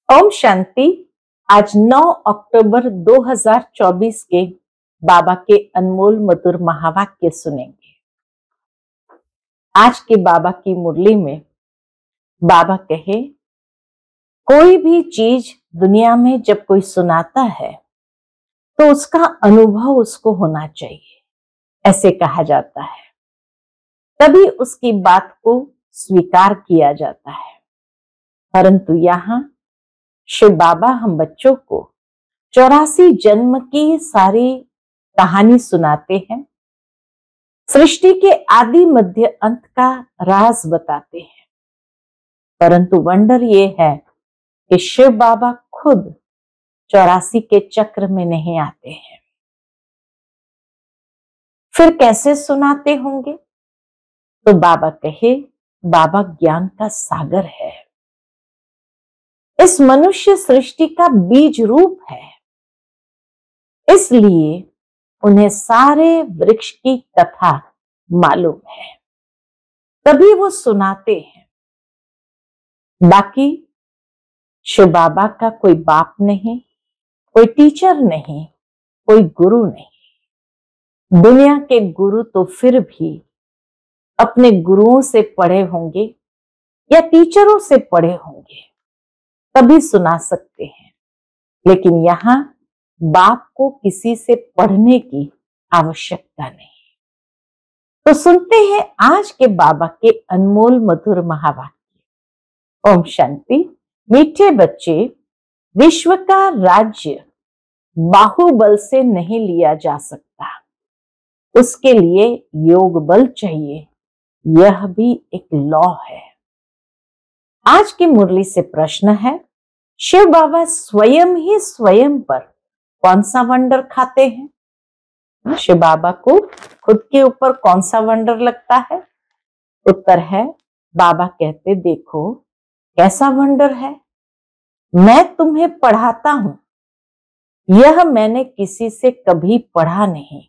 ओम शांति। आज 9 अक्टूबर 2024 के बाबा के अनमोल मधुर महावाक्य सुनेंगे। आज के बाबा की मुरली में बाबा कहे, कोई भी चीज दुनिया में जब कोई सुनाता है तो उसका अनुभव उसको होना चाहिए, ऐसे कहा जाता है, तभी उसकी बात को स्वीकार किया जाता है। परंतु यहाँ शिव बाबा हम बच्चों को 84 जन्म की सारी कहानी सुनाते हैं, सृष्टि के आदि मध्य अंत का राज बताते हैं। परंतु वंडर ये है कि शिव बाबा खुद 84 के चक्र में नहीं आते हैं। फिर कैसे सुनाते होंगे? तो बाबा कहे, बाबा ज्ञान का सागर है, इस मनुष्य सृष्टि का बीज रूप है, इसलिए उन्हें सारे वृक्ष की कथा मालूम है, तभी वो सुनाते हैं। बाकी शिव बाबा का कोई बाप नहीं, कोई टीचर नहीं, कोई गुरु नहीं। दुनिया के गुरु तो फिर भी अपने गुरुओं से पढ़े होंगे या टीचरों से पढ़े होंगे, तभी सुना सकते हैं। लेकिन यहाँ बाप को किसी से पढ़ने की आवश्यकता नहीं। तो सुनते हैं आज के बाबा के अनमोल मधुर महावाक्य। ओम शांति। मीठे बच्चे, विश्व का राज्य बाहुबल से नहीं लिया जा सकता, उसके लिए योग बल चाहिए, यह भी एक लॉ है। आज की मुरली से प्रश्न है, शिव बाबा स्वयं ही स्वयं पर कौन सा वंडर खाते हैं? शिव बाबा को खुद के ऊपर कौन सा वंडर लगता है? उत्तर है, बाबा कहते, देखो कैसा वंडर है, मैं तुम्हें पढ़ाता हूं, यह मैंने किसी से कभी पढ़ा नहीं।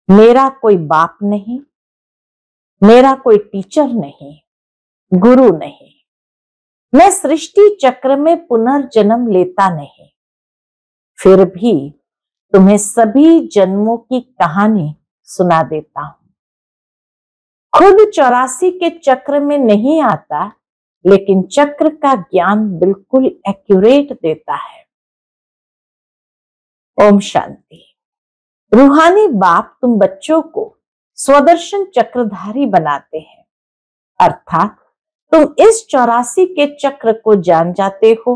मेरा कोई बाप नहीं, मेरा कोई टीचर नहीं, गुरु नहीं, मैं सृष्टि चक्र में पुनर्जन्म लेता नहीं, फिर भी तुम्हें सभी जन्मों की कहानी सुना देता हूं। खुद 84 के चक्र में नहीं आता, लेकिन चक्र का ज्ञान बिल्कुल एक्यूरेट देता है। ओम शांति। रूहानी बाप तुम बच्चों को स्वदर्शन चक्रधारी बनाते हैं, अर्थात तुम इस 84 के चक्र को जान जाते हो,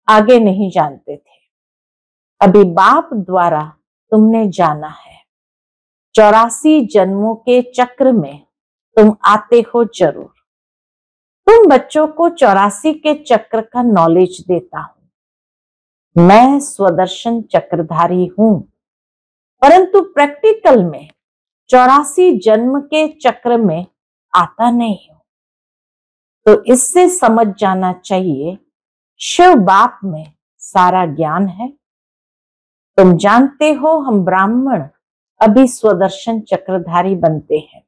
आगे नहीं जानते थे, अभी बाप द्वारा तुमने जाना है। 84 जन्मों के चक्र में तुम आते हो जरूर। तुम बच्चों को 84 के चक्र का नॉलेज देता हूं। मैं स्वदर्शन चक्रधारी हूं, परंतु प्रैक्टिकल में 84 जन्म के चक्र में आता नहीं हूं। तो इससे समझ जाना चाहिए, शिव बाप में सारा ज्ञान है। तुम जानते हो हम ब्राह्मण अभी स्वदर्शन चक्रधारी बनते हैं,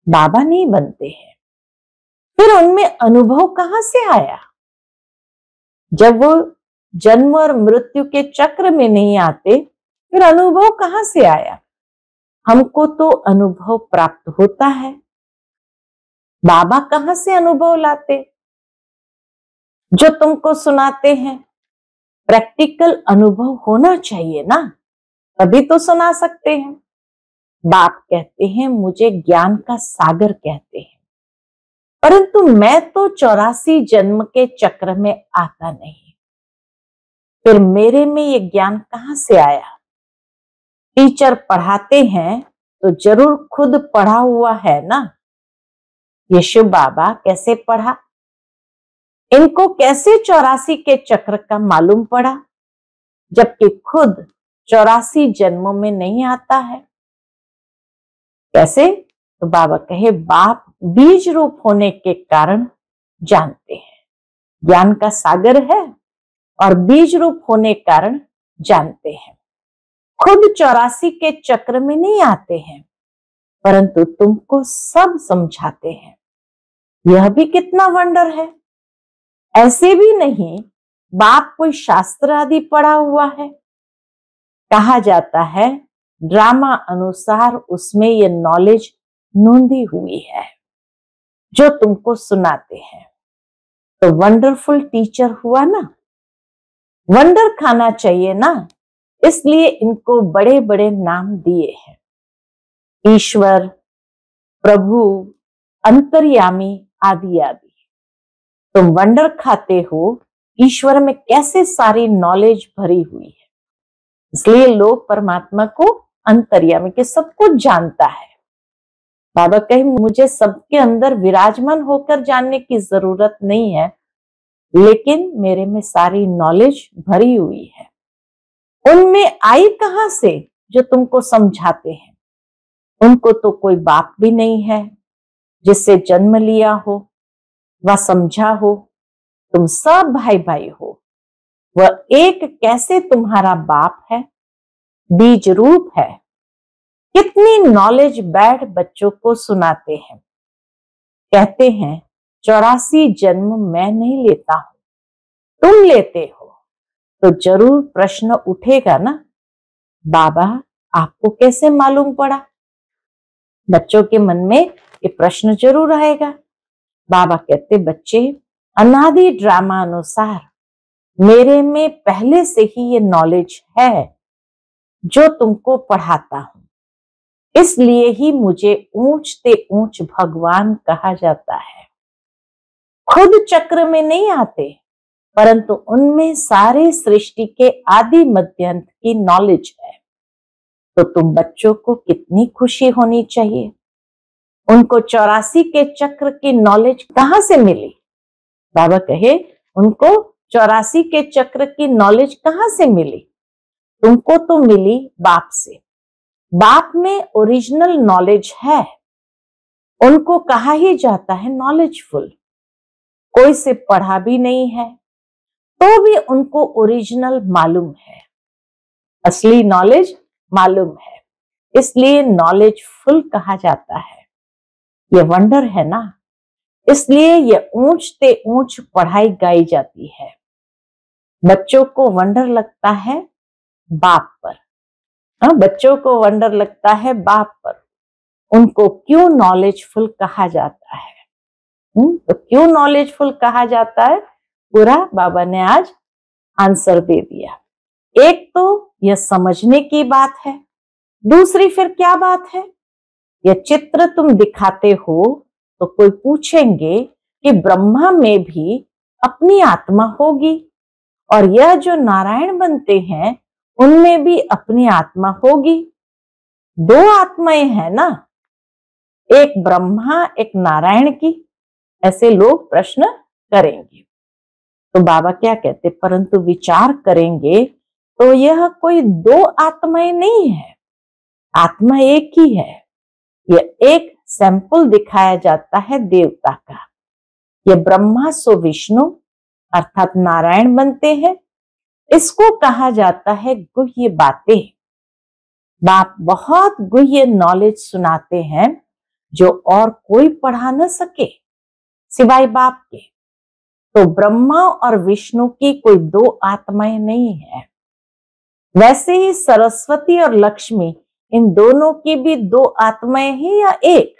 बाबा नहीं बनते हैं। फिर उनमें अनुभव कहां से आया? जब वो जन्म और मृत्यु के चक्र में नहीं आते, फिर अनुभव कहां से आया? हमको तो अनुभव प्राप्त होता है, बाबा कहां से अनुभव लाते? जो तुमको सुनाते हैं, प्रैक्टिकल अनुभव होना चाहिए ना, तभी तो सुना सकते हैं। बाप कहते हैं, मुझे ज्ञान का सागर कहते हैं, परंतु मैं तो 84 जन्म के चक्र में आता नहीं, फिर मेरे में ये ज्ञान कहां से आया? टीचर पढ़ाते हैं तो जरूर खुद पढ़ा हुआ है ना। ये शिव बाबा कैसे पढ़ा? इनको कैसे 84 के चक्र का मालूम पड़ा, जबकि खुद 84 जन्मों में नहीं आता है? कैसे? तो बाबा कहे, बाप बीज रूप होने के कारण जानते हैं, ज्ञान का सागर है और बीज रूप होने कारण जानते हैं। खुद 84 के चक्र में नहीं आते हैं, परंतु तुमको सब समझाते हैं। यह भी कितना वंडर है। ऐसे भी नहीं बाप कोई शास्त्र आदि पढ़ा हुआ है। कहा जाता है ड्रामा अनुसार उसमें ये नॉलेज नूंदी हुई है जो तुमको सुनाते हैं। तो वंडरफुल टीचर हुआ ना, वंडर खाना चाहिए ना, इसलिए इनको बड़े बड़े नाम दिए हैं, ईश्वर, प्रभु, अंतर्यामी आदि आदि। तुम वंडर खाते हो, ईश्वर में कैसे सारी नॉलेज भरी हुई है, इसलिए लोग परमात्मा को अंतर्यामी के सब कुछ जानता है। बाबा कहे मुझे सबके अंदर विराजमान होकर जानने की जरूरत नहीं है, लेकिन मेरे में सारी नॉलेज भरी हुई है। उनमें आई कहां से जो तुमको समझाते हैं? उनको तो कोई बाप भी नहीं है जिससे जन्म लिया हो व समझा हो। तुम सब भाई भाई हो। वह एक कैसे तुम्हारा बाप है, बीज रूप है। कितनी नॉलेज बैठ बच्चों को सुनाते हैं। कहते हैं 84 जन्म मैं नहीं लेता हूं, तुम लेते हो। तो जरूर प्रश्न उठेगा ना, बाबा आपको कैसे मालूम पड़ा? बच्चों के मन में ये प्रश्न जरूर आएगा। बाबा कहते बच्चे, अनादि ड्रामा अनुसार मेरे में पहले से ही ये नॉलेज है जो तुमको पढ़ाता हूं, इसलिए ही मुझे ऊंचते ऊंच भगवान कहा जाता है। खुद चक्र में नहीं आते, परंतु उनमें सारे सृष्टि के आदि मध्यांत की नॉलेज है। तो तुम बच्चों को कितनी खुशी होनी चाहिए। उनको 84 के चक्र की नॉलेज कहां से मिली? बाबा कहे उनको 84 के चक्र की नॉलेज कहां से मिली? तुमको तो मिली बाप से। बाप में ओरिजिनल नॉलेज है। उनको कहा ही जाता है नॉलेजफुल। कोई से पढ़ा भी नहीं है तो भी उनको ओरिजिनल मालूम है, असली नॉलेज मालूम है, इसलिए नॉलेजफुल कहा जाता है। ये वंडर है ना, इसलिए ये ऊंचते ऊंच पढ़ाई गाई जाती है। बच्चों को वंडर लगता है बाप पर। बच्चों को वंडर लगता है बाप पर। उनको क्यों नॉलेजफुल कहा जाता है? तो क्यों नॉलेजफुल कहा जाता है, पूरा बाबा ने आज आंसर दे दिया। एक तो यह समझने की बात है, दूसरी फिर क्या बात है? यह चित्र तुम दिखाते हो तो कोई पूछेंगे कि ब्रह्मा में भी अपनी आत्मा होगी और यह जो नारायण बनते हैं उनमें भी अपनी आत्मा होगी। दो आत्माएं हैं ना, एक ब्रह्मा एक नारायण की, ऐसे लोग प्रश्न करेंगे। तो बाबा क्या कहते, परंतु विचार करेंगे तो यह कोई दो आत्माएं नहीं है, आत्मा एक ही है। यह एक सैंपल दिखाया जाता है देवता का। यह ब्रह्मा सो विष्णु अर्थात नारायण बनते हैं। इसको कहा जाता है गुह्य बातें। बाप बहुत गुह्य नॉलेज सुनाते हैं जो और कोई पढ़ा न सके सिवाय बाप के। तो ब्रह्मा और विष्णु की कोई दो आत्माएं नहीं है। वैसे ही सरस्वती और लक्ष्मी, इन दोनों की भी दो आत्माएं हैं या एक?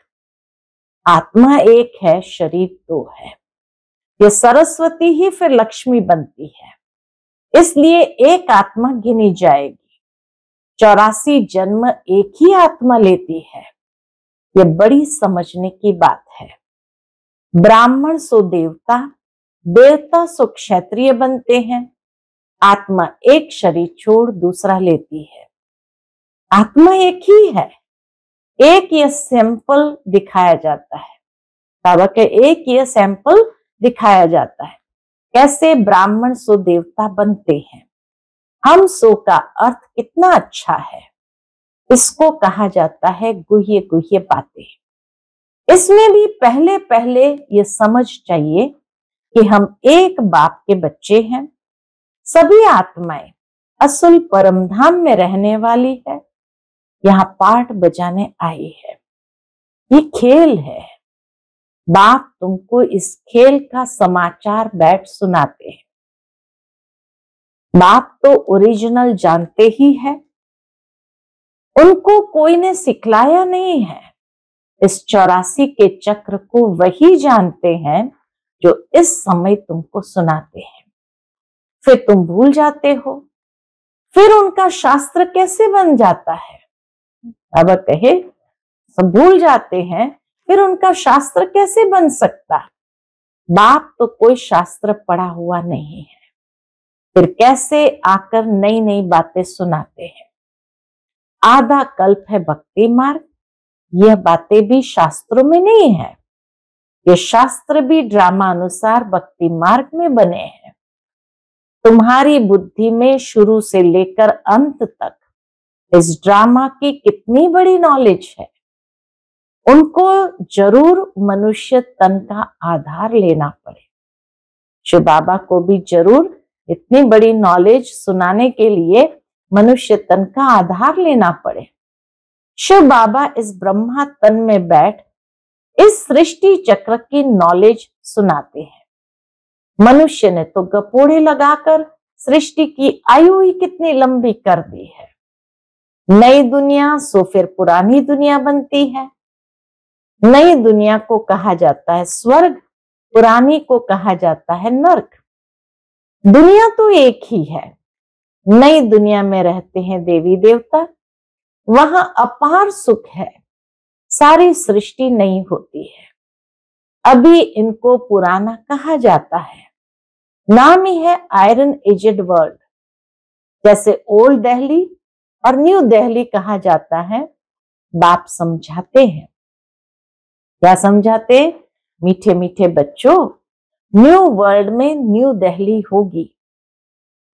आत्मा एक है, शरीर दो है। ये सरस्वती ही फिर लक्ष्मी बनती है, इसलिए एक आत्मा गिनी जाएगी। 84 जन्म एक ही आत्मा लेती है। ये बड़ी समझने की बात है। ब्राह्मण सो देवता, देवता सो क्षत्रिय बनते हैं। आत्मा एक शरीर छोड़ दूसरा लेती है। आत्मा एक ही है। एक यह सैंपल दिखाया जाता है। बाबा के एक यह सैंपल दिखाया जाता है कैसे ब्राह्मण सो देवता बनते हैं। हम सो का अर्थ कितना अच्छा है। इसको कहा जाता है गुह्य गुह्य बातें। इसमें भी पहले पहले ये समझ चाहिए कि हम एक बाप के बच्चे हैं। सभी आत्माएं असुल परमधाम में रहने वाली है, यहाँ पाठ बजाने आई है। ये खेल है, बाप तुमको इस खेल का समाचार बैठ सुनाते हैं। बाप तो ओरिजिनल जानते ही है, उनको कोई ने सिखलाया नहीं है। इस 84 के चक्र को वही जानते हैं जो इस समय तुमको सुनाते हैं। फिर तुम भूल जाते हो, फिर उनका शास्त्र कैसे बन जाता है? अब कहे सब भूल जाते हैं, फिर उनका शास्त्र कैसे बन सकता? बाप तो कोई शास्त्र पढ़ा हुआ नहीं है, फिर कैसे आकर नई नई बातें सुनाते हैं? आधा कल्प है भक्ति मार्ग, यह बातें भी शास्त्रों में नहीं है। ये शास्त्र भी ड्रामा अनुसार भक्ति मार्ग में बने हैं। तुम्हारी बुद्धि में शुरू से लेकर अंत तक इस ड्रामा की कितनी बड़ी नॉलेज है। उनको जरूर मनुष्य तन का आधार लेना पड़े। शिव बाबा को भी जरूर इतनी बड़ी नॉलेज सुनाने के लिए मनुष्य तन का आधार लेना पड़े। शिव बाबा इस ब्रह्मा तन में बैठ इस सृष्टि चक्र की नॉलेज सुनाते हैं। मनुष्य ने तो गपोड़े लगाकर सृष्टि की आयु ही कितनी लंबी कर दी है। नई दुनिया सो फिर पुरानी दुनिया बनती है। नई दुनिया को कहा जाता है स्वर्ग, पुरानी को कहा जाता है नर्क। दुनिया तो एक ही है। नई दुनिया में रहते हैं देवी देवता, वहां अपार सुख है, सारी सृष्टि नई होती है। अभी इनको पुराना कहा जाता है, नाम ही है आयरन एजेड वर्ल्ड। जैसे ओल्ड दिल्ली और न्यू दिल्ली कहा जाता है। बाप समझाते हैं, क्या समझाते? मीठे मीठे बच्चों, न्यू वर्ल्ड में न्यू दिल्ली होगी।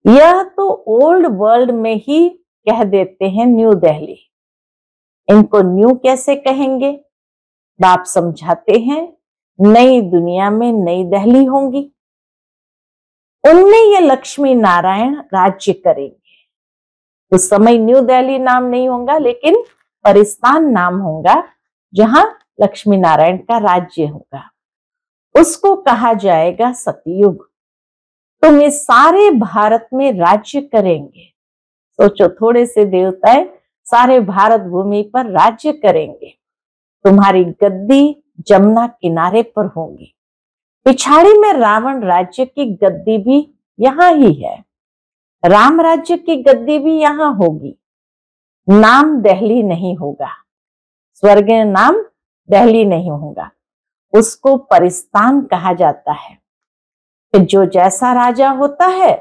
यह तो ओल्ड वर्ल्ड में ही कह देते हैं न्यू दिल्ली, इनको न्यू कैसे कहेंगे? बाप समझाते हैं नई दुनिया में नई दिल्ली होंगी, उनमें ये लक्ष्मी नारायण राज्य करेंगे। उस समय न्यू दिल्ली नाम नहीं होगा, लेकिन परिस्तान नाम होगा जहां लक्ष्मी नारायण का राज्य होगा। उसको कहा जाएगा सतयुग। तुम इस सारे भारत में राज्य करेंगे। सोचो, थोड़े से देवताएं सारे भारत भूमि पर राज्य करेंगे। तुम्हारी गद्दी जमुना किनारे पर होगी। पिछाड़ी में रावण राज्य की गद्दी भी यहां ही है, राम राज्य की गद्दी भी यहां होगी। नाम दिल्ली नहीं होगा, स्वर्ग नाम दिल्ली नहीं होगा, उसको परिस्तान कहा जाता है। कि जो जैसा राजा होता है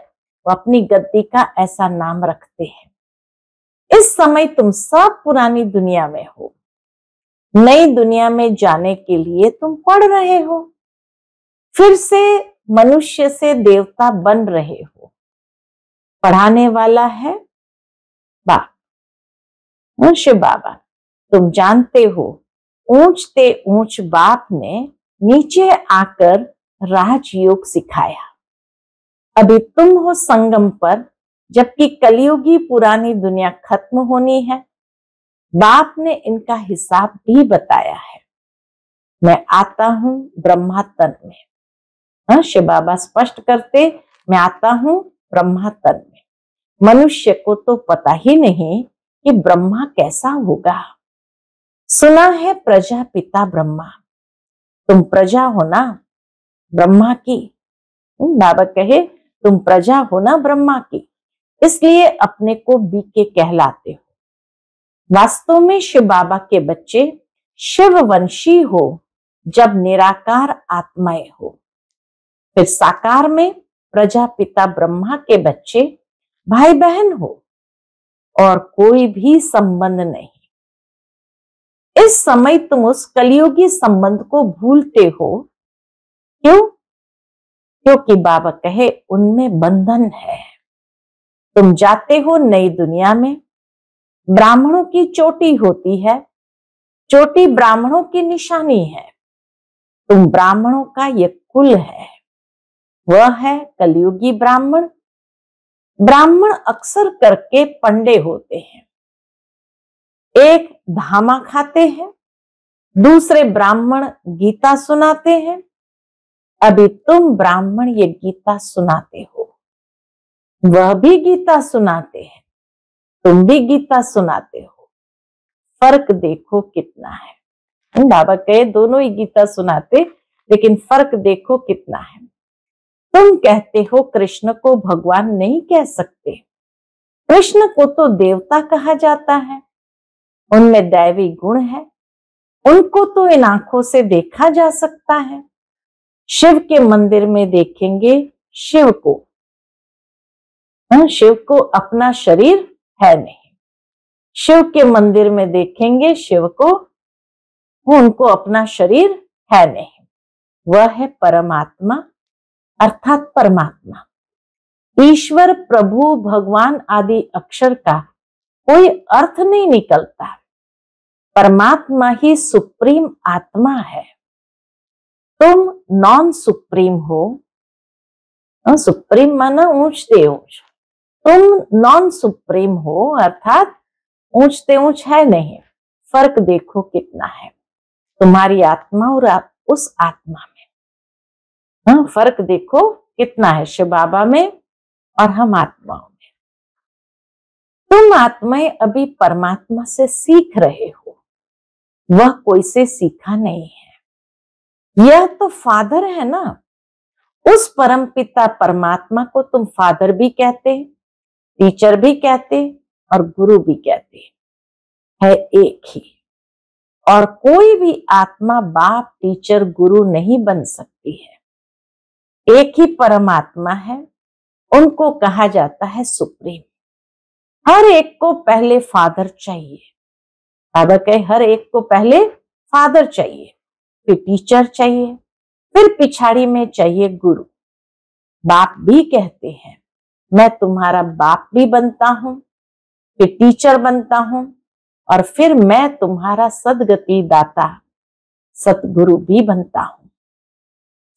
वो अपनी गद्दी का ऐसा नाम रखते हैं। इस समय तुम सब पुरानी दुनिया में हो, नई दुनिया में जाने के लिए तुम पढ़ रहे हो, फिर से मनुष्य से देवता बन रहे हो। पढ़ाने वाला है बाप, शिव बाबा। तुम जानते हो ऊंचते ऊंच बाप ने नीचे आकर राजयोग सिखाया। अभी तुम हो संगम पर, जबकि कलयुगी पुरानी दुनिया खत्म होनी है। बाप ने इनका हिसाब भी बताया है। मैं आता हूं ब्रह्मा तन में। शिव बाबा स्पष्ट करते, मैं आता हूं ब्रह्मा तन में। मनुष्य को तो पता ही नहीं कि ब्रह्मा कैसा होगा। सुना है प्रजापिता ब्रह्मा, तुम प्रजा हो ना ब्रह्मा की। बाबा कहे तुम प्रजा हो ना ब्रह्मा की, इसलिए अपने को बीके कहलाते हो। वास्तव में शिव बाबा के बच्चे शिववंशी हो जब निराकार आत्माएं हो। फिर साकार में प्रजापिता ब्रह्मा के बच्चे भाई बहन हो और कोई भी संबंध नहीं। इस समय तुम उस कलियुगी संबंध को भूलते हो। क्यों? क्योंकि बाबा कहे उनमें बंधन है। तुम जाते हो नई दुनिया में, ब्राह्मणों की चोटी होती है, चोटी ब्राह्मणों की निशानी है। तुम ब्राह्मणों का ये कुल है, वह है कलियुगी ब्राह्मण। ब्राह्मण अक्सर करके पंडे होते हैं। एक धामा खाते हैं, दूसरे ब्राह्मण गीता सुनाते हैं, अभी तुम ब्राह्मण ये गीता सुनाते हो। वह भी गीता सुनाते हैं, तुम भी गीता सुनाते हो। फर्क देखो कितना है। बाबा कहे दोनों ही गीता सुनाते, लेकिन फर्क देखो कितना है। तुम कहते हो कृष्ण को भगवान नहीं कह सकते, कृष्ण को तो देवता कहा जाता है, उनमें दैवी गुण है, उनको तो इन आंखों से देखा जा सकता है। शिव के मंदिर में देखेंगे शिव को अपना शरीर है नहीं। शिव के मंदिर में देखेंगे शिव को, उनको अपना शरीर है नहीं। वह है परमात्मा, अर्थात परमात्मा, ईश्वर, प्रभु, भगवान आदि अक्षर का कोई अर्थ नहीं निकलता। परमात्मा ही सुप्रीम आत्मा है। तुम नॉन सुप्रीम हो, सुप्रीम माना ऊंचते ऊंच, तुम नॉन सुप्रीम हो अर्थात ऊंचते ऊंच है नहीं। फर्क देखो कितना है तुम्हारी आत्मा और उस आत्मा में। फर्क देखो कितना है शिव बाबा में और हम आत्माओं में। तुम आत्माएं अभी परमात्मा से सीख रहे हो, वह कोई से सीखा नहीं है। यह तो फादर है ना, उस परमपिता परमात्मा को तुम फादर भी कहते, टीचर भी कहते और गुरु भी कहते है एक ही। और कोई भी आत्मा बाप, टीचर, गुरु नहीं बन सकती है। एक ही परमात्मा है, उनको कहा जाता है सुप्रीम। हर एक को पहले फादर चाहिए। बाबा कहे हर एक को पहले फादर चाहिए, फिर टीचर चाहिए, फिर पिछाड़ी में चाहिए गुरु। बाप भी कहते हैं मैं तुम्हारा बाप भी बनता हूं, फिर टीचर बनता हूं और फिर मैं तुम्हारा सदगति दाता, सतगुरु भी बनता हूं।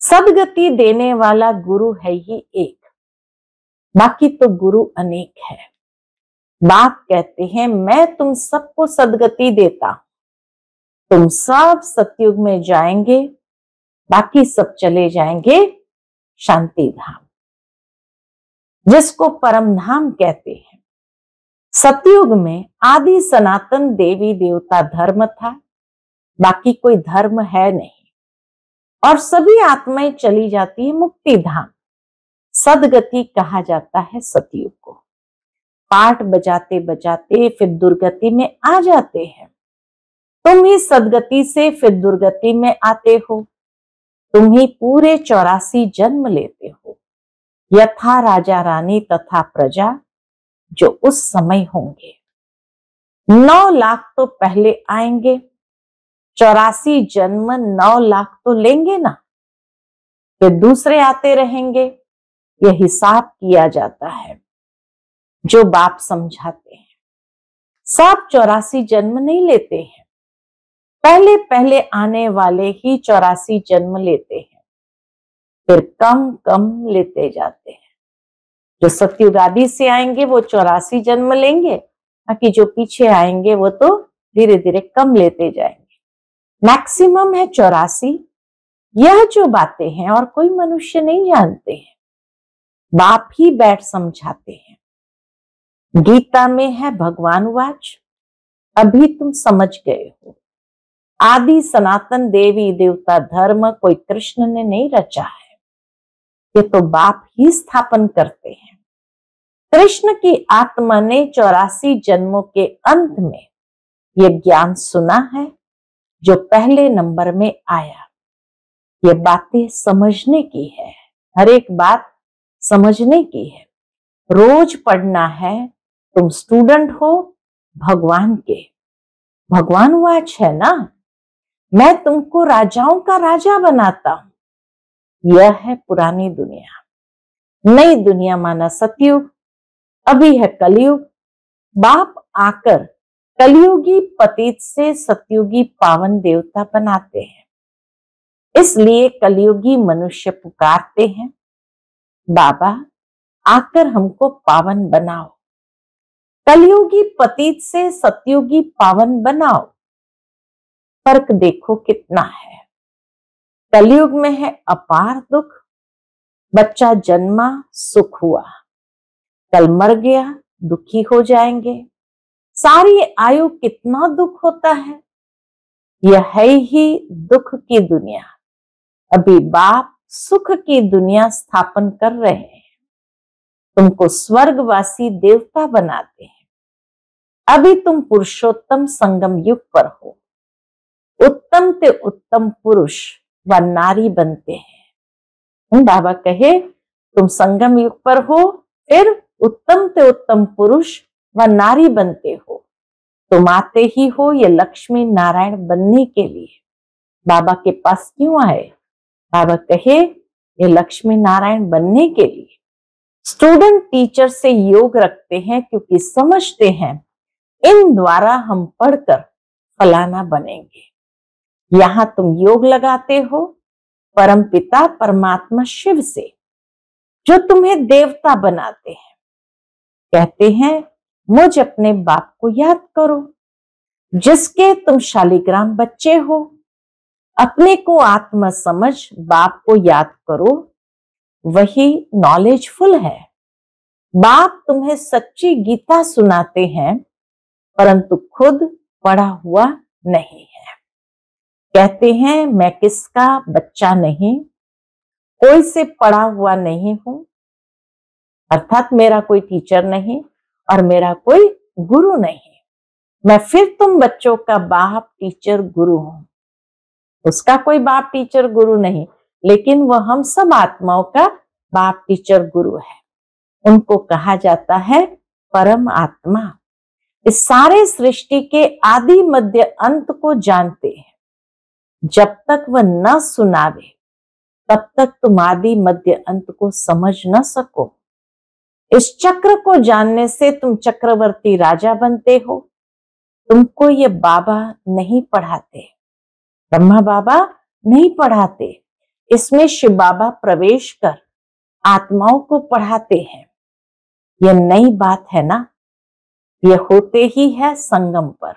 सदगति देने वाला गुरु है ही एक, बाकी तो गुरु अनेक है। बाप कहते हैं मैं तुम सबको सदगति देता हूं, तुम सब सतयुग में जाएंगे, बाकी सब चले जाएंगे शांति धाम, जिसको परम धाम कहते हैं। सतयुग में आदि सनातन देवी देवता धर्म था, बाकी कोई धर्म है नहीं, और सभी आत्माएं चली जाती है मुक्ति धाम। सदगति कहा जाता है सतयुग को। पाठ बजाते बजाते फिर दुर्गति में आ जाते हैं। तुम ही सदगति से फिर दुर्गति में आते हो। तुम ही पूरे 84 जन्म लेते हो, यथा राजा रानी तथा प्रजा जो उस समय होंगे। 9 लाख तो पहले आएंगे, 84 जन्म 9 लाख तो लेंगे ना, फिर दूसरे आते रहेंगे। यह हिसाब किया जाता है जो बाप समझाते हैं। सब 84 जन्म नहीं लेते हैं, पहले पहले आने वाले ही 84 जन्म लेते हैं, फिर कम कम लेते जाते हैं। जो सतयुग आदि से आएंगे वो 84 जन्म लेंगे, बाकी जो पीछे आएंगे वो तो धीरे धीरे कम लेते जाएंगे। मैक्सिमम है 84। यह जो बातें हैं और कोई मनुष्य नहीं जानते हैं, बाप ही बैठ समझाते हैं। गीता में है भगवान वाच, अभी तुम समझ गए हो। आदि सनातन देवी देवता धर्म कोई कृष्ण ने नहीं रचा है, ये तो बाप ही स्थापन करते हैं। कृष्ण की आत्मा ने 84 जन्मों के अंत में ये ज्ञान सुना है जो पहले नंबर में आया। ये बातें समझने की है, हर एक बात समझने की है। रोज पढ़ना है। तुम स्टूडेंट हो भगवान के, भगवान वाच है ना, मैं तुमको राजाओं का राजा बनाता हूं। यह है पुरानी दुनिया। नई दुनिया माना सतयुग, अभी है कलयुग। बाप आकर कलयुगी पतित से सतयुगी पावन देवता बनाते हैं, इसलिए कलयुगी मनुष्य पुकारते हैं बाबा आकर हमको पावन बनाओ। कलयुगी पतित से सतयुगी पावन बनाओ। फर्क देखो कितना है। कलयुग में है अपार दुख, बच्चा जन्मा सुख हुआ, कल मर गया दुखी हो जाएंगे। सारी आयु कितना दुख होता है। यह है ही दुख की दुनिया। अभी बाप सुख की दुनिया स्थापन कर रहे हैं, तुमको स्वर्गवासी देवता बनाते हैं। अभी तुम पुरुषोत्तम संगम युग पर हो, उत्तम ते उत्तम पुरुष व नारी बनते हैं। बाबा कहे तुम संगम युग पर हो, फिर उत्तम ते उत्तम पुरुष व नारी बनते हो। तुम आते ही हो ये लक्ष्मी नारायण बनने के लिए। बाबा के पास क्यों आए? बाबा कहे ये लक्ष्मी नारायण बनने के लिए। स्टूडेंट टीचर से योग रखते हैं क्योंकि समझते हैं इन द्वारा हम पढ़कर फलाना बनेंगे। यहां तुम योग लगाते हो परम पिता परमात्मा शिव से, जो तुम्हें देवता बनाते हैं। कहते हैं मुझ अपने बाप को याद करो, जिसके तुम शालिग्राम बच्चे हो। अपने को आत्मा समझ बाप को याद करो, वही नॉलेजफुल है। बाप तुम्हें सच्ची गीता सुनाते हैं, परंतु खुद पढ़ा हुआ नहीं है। कहते हैं मैं किसका बच्चा नहीं, कोई से पढ़ा हुआ नहीं हूं, अर्थात मेरा कोई टीचर नहीं और मेरा कोई गुरु नहीं। मैं फिर तुम बच्चों का बाप टीचर गुरु हूं। उसका कोई बाप टीचर गुरु नहीं, लेकिन वह हम सब आत्माओं का बाप टीचर गुरु है। उनको कहा जाता है परम आत्मा। इस सारे सृष्टि के आदि मध्य अंत को जानते हैं। जब तक वह न सुनावे तब तक तुम आदि मध्य अंत को समझ न सको। इस चक्र को जानने से तुम चक्रवर्ती राजा बनते हो। तुमको ये बाबा नहीं पढ़ाते, ब्रह्मा बाबा नहीं पढ़ाते, इसमें शिव बाबा प्रवेश कर आत्माओं को पढ़ाते हैं। यह नई बात है ना, यह होते ही है संगम पर।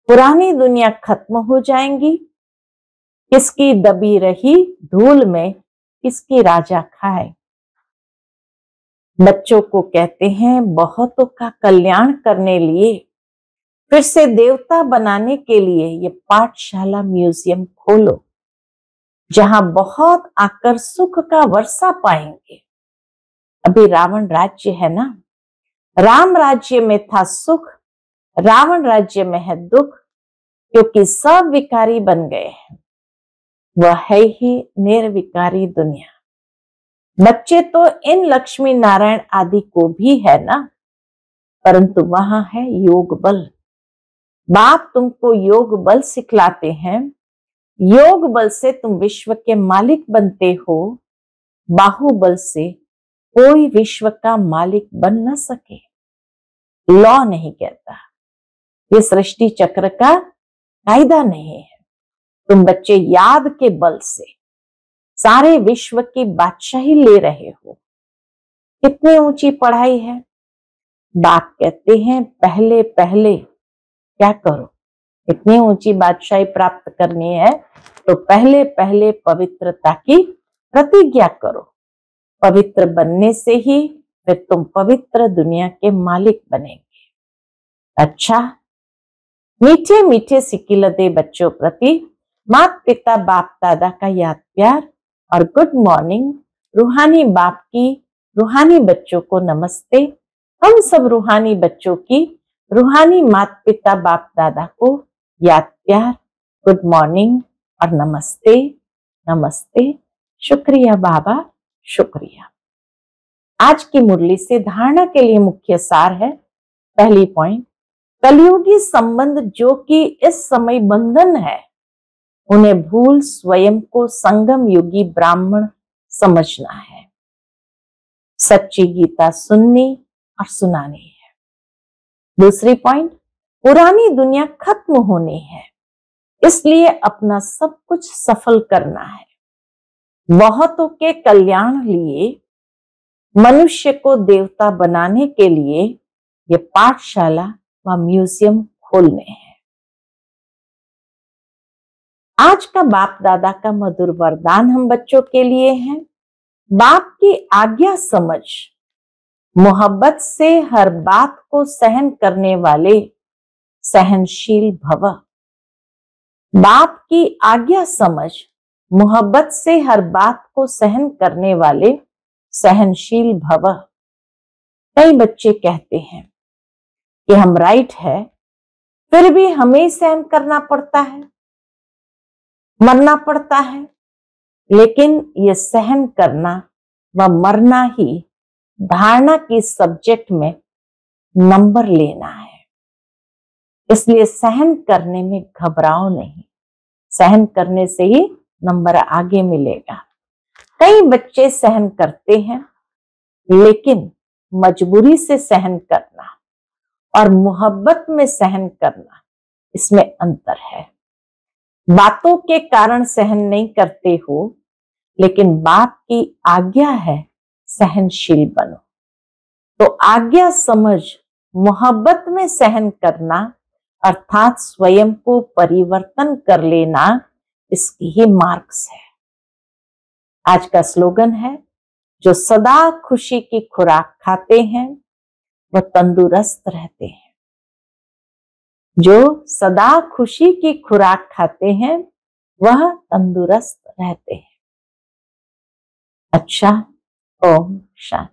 पुरानी दुनिया खत्म हो जाएंगी, किसकी दबी रही धूल में किसकी राजा खाए। बच्चों को कहते हैं बहुतों का कल्याण करने लिए, फिर से देवता बनाने के लिए ये पाठशाला म्यूजियम खोलो, जहां बहुत आकर सुख का वर्षा पाएंगे। अभी रावण राज्य है ना, राम राज्य में था सुख, रावण राज्य में है दुख, क्योंकि सब विकारी बन गए हैं। वह है ही निर्विकारी दुनिया। बच्चे तो इन लक्ष्मी नारायण आदि को भी है ना, परंतु वहां है योग बल। बाप तुमको योग बल सिखलाते हैं। योग बल से तुम विश्व के मालिक बनते हो। बाहुबल से कोई विश्व का मालिक बन न सके। लॉ नहीं कहता, ये सृष्टि चक्र का कायदा नहीं है। तुम बच्चे याद के बल से सारे विश्व की बादशाही ले रहे हो। कितनी ऊंची पढ़ाई है। बाप कहते हैं पहले पहले क्या करो, इतनी ऊंची बादशाही प्राप्त करनी है तो पहले पहले पवित्रता की प्रतिज्ञा करो। पवित्र बनने से ही फिर तुम पवित्र दुनिया के मालिक बनेंगे। अच्छा, मीठे मीठे सिकिलते बच्चों प्रति माता पिता बाप दादा का याद प्यार और गुड मॉर्निंग। रूहानी बाप की रूहानी बच्चों को नमस्ते। हम सब रूहानी बच्चों की रूहानी माता पिता बाप दादा को याद प्यार, गुड मॉर्निंग और नमस्ते नमस्ते। शुक्रिया बाबा, शुक्रिया। आज की मुरली से धारणा के लिए मुख्य सार है। पहली पॉइंट, कलयुगी संबंध जो कि इस समय बंधन है, उन्हें भूल स्वयं को संगम युगी ब्राह्मण समझना है। सच्ची गीता सुननी और सुनानी है। दूसरी पॉइंट, पुरानी दुनिया खत्म होनी है, इसलिए अपना सब कुछ सफल करना है। बहुतों के कल्याण लिए, मनुष्य को देवता बनाने के लिए ये पाठशाला व म्यूजियम खोलने हैं। आज का बाप दादा का मधुर वरदान हम बच्चों के लिए है। बाप की आज्ञा समझ, मोहब्बत से हर बात को सहन करने वाले सहनशील भव। बाप की आज्ञा समझ, मोहब्बत से हर बात को सहन करने वाले सहनशील भव। कई बच्चे कहते हैं कि हम राइट है, फिर भी हमें सहन करना पड़ता है, मरना पड़ता है। लेकिन ये सहन करना व मरना ही धारणा की सब्जेक्ट में नंबर लेना है। इसलिए सहन करने में घबराओ नहीं, सहन करने से ही नंबर आगे मिलेगा। कई बच्चे सहन करते हैं, लेकिन मजबूरी से सहन करना और मोहब्बत में सहन करना, इसमें अंतर है। बातों के कारण सहन नहीं करते हो, लेकिन बाप की आज्ञा है सहनशील बनो। तो आज्ञा समझ मोहब्बत में सहन करना अर्थात स्वयं को परिवर्तन कर लेना, इसकी ही मार्क्स है। आज का स्लोगन है, जो सदा खुशी की खुराक खाते हैं वह तंदुरुस्त रहते हैं। जो सदा खुशी की खुराक खाते हैं वह तंदुरुस्त रहते हैं। अच्छा, ओम शांति।